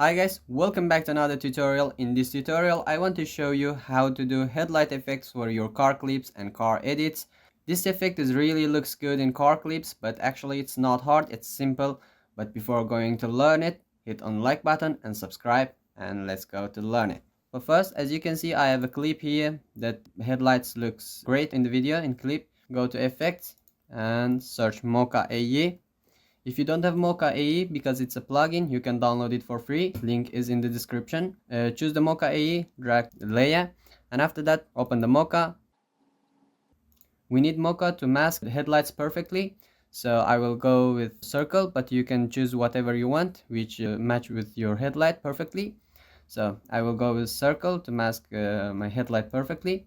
Hi guys, welcome back to another tutorial. In this tutorial, I want to show you how to do headlight effects for your car clips and car edits. This effect really looks good in car clips, but actually it's not hard, it's simple. But before going to learn it, hit on like button and subscribe, and let's go to learn it. But first, as you can see, I have a clip here that headlights looks great in the video in clip. Go to effects and search Mocha AE. If you don't have Mocha AE because it's a plugin, you can download it for free. Link is in the description. Choose the Mocha AE, drag the layer, and after that, open the Mocha. We need Mocha to mask the headlights perfectly. So I will go with circle, but you can choose whatever you want, which match with your headlight perfectly. So I will go with circle to mask my headlight perfectly.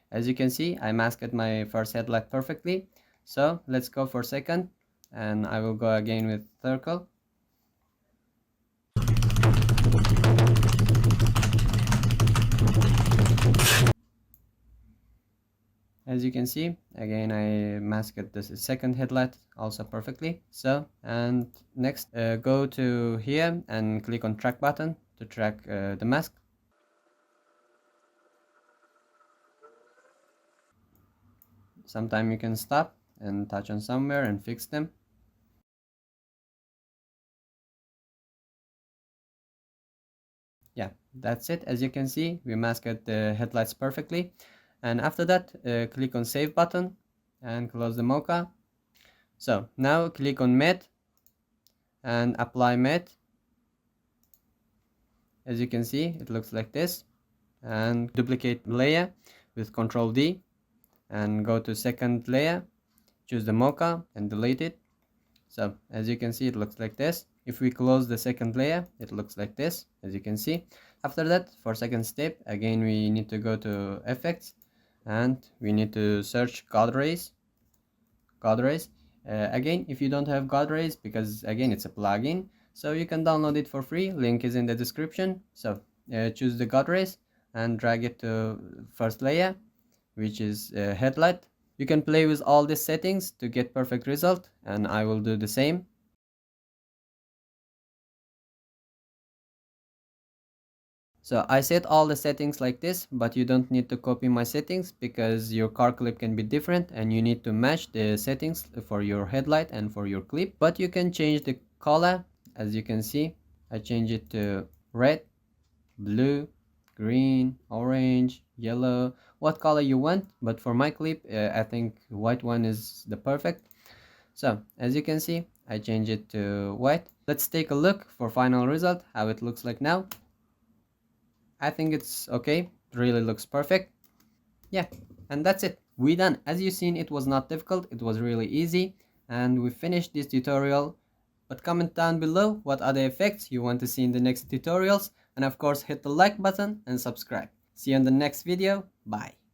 As you can see, I masked my first headlight perfectly. So let's go for second, and I will go again with circle. As you can see, again I masked the second headlight also perfectly. So, and next go to here and click on track button to track the mask. Sometime you can stop and touch on somewhere and fix them. Yeah, that's it. As you can see, we masked the headlights perfectly. And after that, click on save button and close the Mocha. So now click on matte and apply matte. As you can see, it looks like this. And duplicate layer with Ctrl D and go to second layer, choose the Mocha and delete it. So as you can see, it looks like this. If we close the second layer, it looks like this, as you can see. After that, for second step, again we need to go to effects and we need to search God Rays. Again, if you don't have God Rays, because again it's a plugin, so you can download it for free. Link is in the description. So choose the God Rays and drag it to first layer, which is headlight. You can play with all these settings to get perfect result, and I will do the same. So I set all the settings like this, but you don't need to copy my settings because your car clip can be different and you need to match the settings for your headlight and for your clip. But you can change the color. As you can see, I change it to red, blue, green, orange, yellow, what color you want. But for my clip, I think white one is the perfect. So as you can see, I change it to white. Let's take a look for final result, how it looks like now. I think it's okay. It really looks perfect. Yeah, and that's it. We done. As you seen, it was not difficult. It was really easy. And we finished this tutorial. But comment down below what other effects you want to see in the next tutorials. And of course, hit the like button and subscribe. See you in the next video. Bye.